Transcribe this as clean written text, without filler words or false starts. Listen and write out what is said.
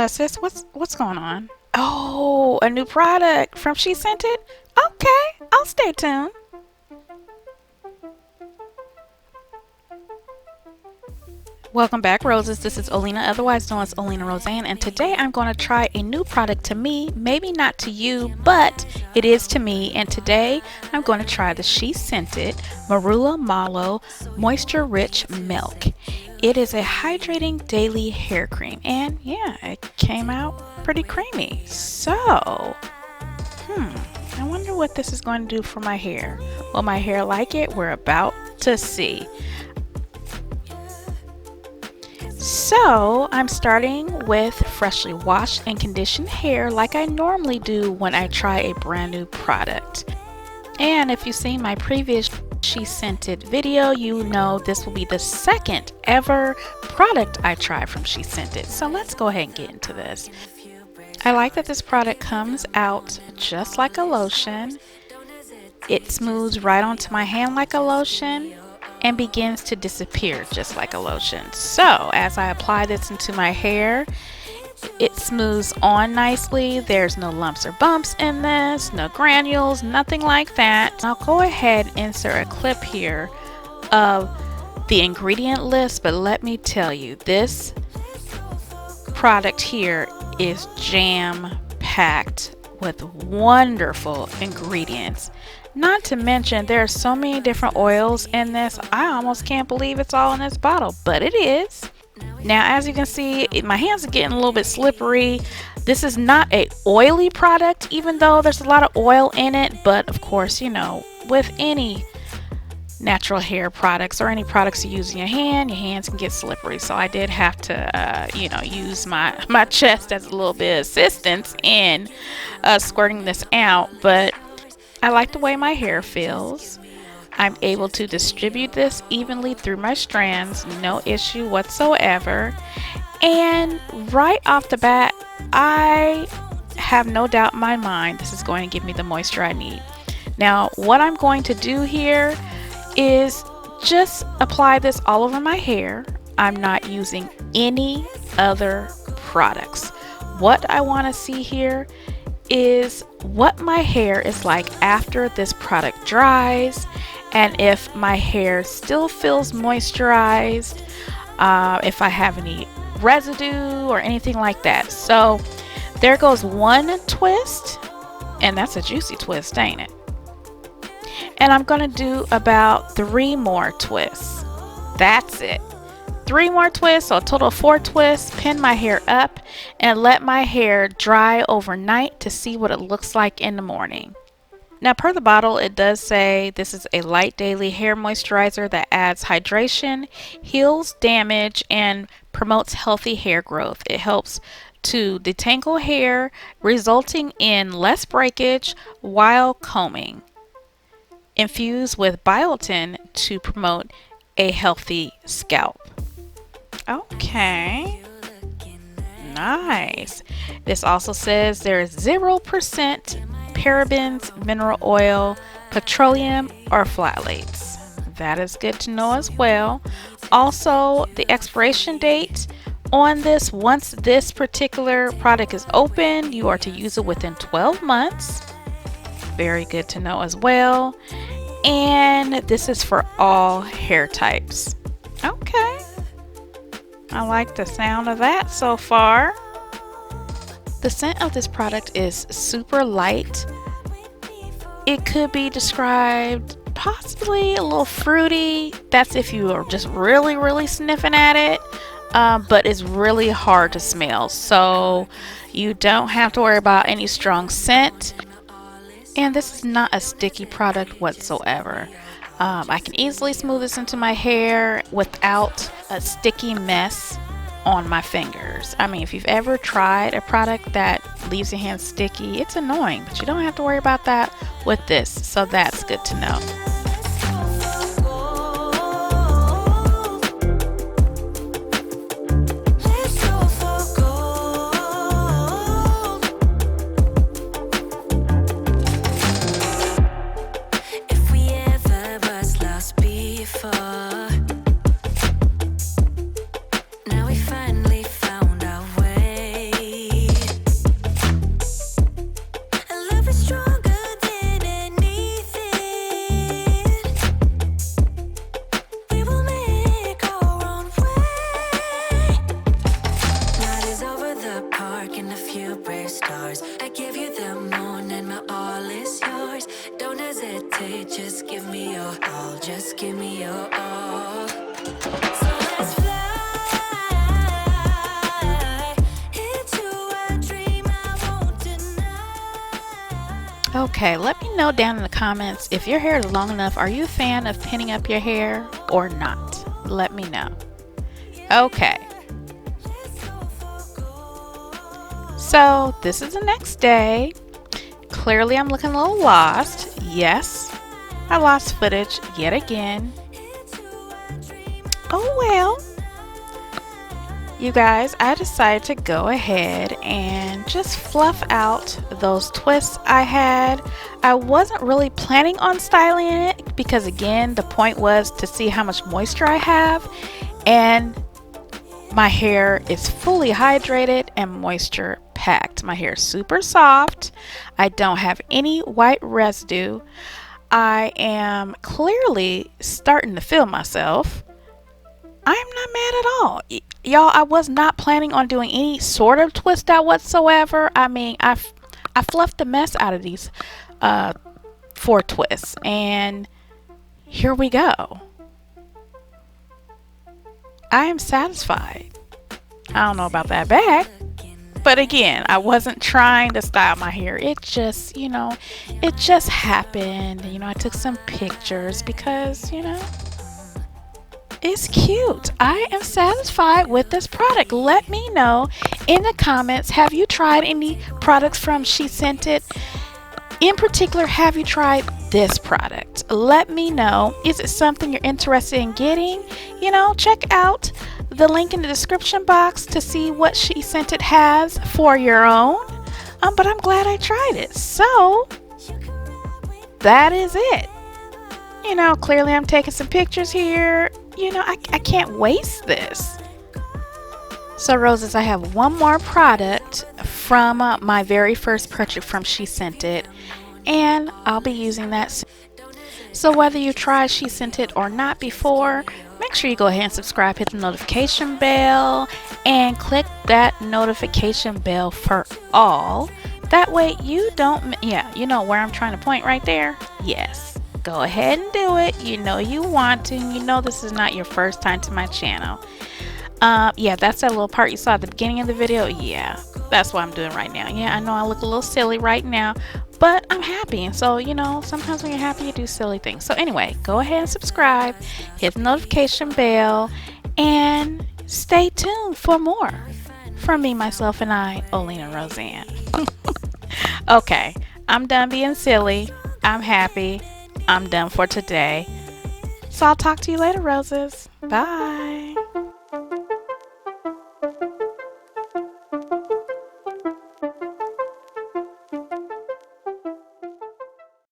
Sis, what's going on? Oh, a new product from She Sent It? Okay, I'll stay tuned. Welcome back, Roses. This is Olena, otherwise known as OlenaRosanne, and today I'm going to try a new product to me. Maybe not to you, but it is to me. And today I'm going to try the She Sent It Marula Mallow Moisture Rich Milk. It is a hydrating daily hair cream, and yeah, it came out pretty creamy. So, I wonder what this is going to do for my hair. Will my hair like it? We're about to see. So I'm starting with freshly washed and conditioned hair like I normally do when I try a brand new product. And if you've seen my previous She Sent It video, you know this will be the second ever product I try from She Sent It. So let's go ahead and get into this. I like that this product comes out just like a lotion. It smooths right onto my hand like a lotion and begins to disappear just like a lotion. So as I apply this into my hair, it smooths on nicely. There's no lumps or bumps in this, no granules, nothing like that. I'll go ahead and insert a clip here of the ingredient list, but let me tell you, this product here is jam-packed with wonderful ingredients. Not to mention, there are so many different oils in this. I almost can't believe it's all in this bottle, but it is. Now, as you can see, my hands are getting a little bit slippery. This is not a oily product, even though there's a lot of oil in it. But of course, you know, with any natural hair products or any products you use in your hands can get slippery. So I did have to, use my chest as a little bit of assistance in squirting this out. But I like the way my hair feels. I'm able to distribute this evenly through my strands, no issue whatsoever. And right off the bat, I have no doubt in my mind this is going to give me the moisture I need. Now, what I'm going to do here is just apply this all over my hair. I'm not using any other products. What I want to see here is what my hair is like after this product dries, and if my hair still feels moisturized, if I have any residue or anything like that. So there goes one twist, and that's a juicy twist, ain't it? And I'm going to do about 3 more twists. That's it. 3 more twists, so a total of 4 twists. Pin my hair up and let my hair dry overnight to see what it looks like in the morning. Now, per the bottle, it does say this is a light daily hair moisturizer that adds hydration, heals damage, and promotes healthy hair growth. It helps to detangle hair, resulting in less breakage while combing. Infused with biotin to promote a healthy scalp. Okay, nice. This also says there is 0% parabens, mineral oil, petroleum, or phthalates. That is good to know as well. Also, the expiration date on this, once this particular product is open, you are to use it within 12 months. Very good to know as well. And this is for all hair types. Okay. I like the sound of that so far. The scent of this product is super light. It could be described possibly a little fruity. That's if you are just really sniffing at it. But it's really hard to smell. So you don't have to worry about any strong scent. And this is not a sticky product whatsoever. I can easily smooth this into my hair without a sticky mess on my fingers. I mean, if you've ever tried a product that leaves your hands sticky, it's annoying, but you don't have to worry about that with this. So that's good to know. Now we finally found our way. spark and a few brave stars. I give you the moon and my all is yours. Don't hesitate, just give me your all. Just give me your all. So let's fly into a dream I won't deny. Okay, let me know down in the comments if your hair is long enough. Are you a fan of pinning up your hair or not? Let me know. Okay. So this is the next day. Clearly I'm looking a little lost. Yes, I lost footage yet again. Oh well. You guys, I decided to go ahead and just fluff out those twists I had. I wasn't really planning on styling it because again, the point was to see how much moisture I have, and my hair is fully hydrated and moisture packed. My hair is super soft. I don't have any white residue. I am clearly starting to feel myself. I am not mad at all. Y'all, I was not planning on doing any sort of twist out whatsoever. I mean, I fluffed the mess out of these 4 twists, and here we go. I am satisfied. I don't know about that back, but again, I wasn't trying to style my hair. It just, it just happened. I took some pictures because, it's cute. I am satisfied with this product. Let me know in the comments, have you tried any products from She Sent It? In particular, have you tried this product? Let me know. Is it something you're interested in getting? Check out the link in the description box to see what She Sent It has for your own. But I'm glad I tried it. So that is it. Clearly I'm taking some pictures here. I can't waste this. So roses, I have one more product from my very first purchase from She Sent It, and I'll be using that soon. So whether you tried She Sent It or not before, make sure you go ahead and subscribe, hit the notification bell, and click that notification bell for all. That way you don't, you know where I'm trying to point right there? Yes. Go ahead and do it. You want to. This is not your first time to my channel. That's that little part you saw at the beginning of the video. Yeah, that's what I'm doing right now. Yeah, I know I look a little silly right now, but I'm happy. And so, sometimes when you're happy, you do silly things. So anyway, go ahead and subscribe, hit the notification bell, and stay tuned for more from me, myself, and I, OlenaRosanne. Okay, I'm done being silly. I'm happy. I'm done for today. So I'll talk to you later, roses. Bye.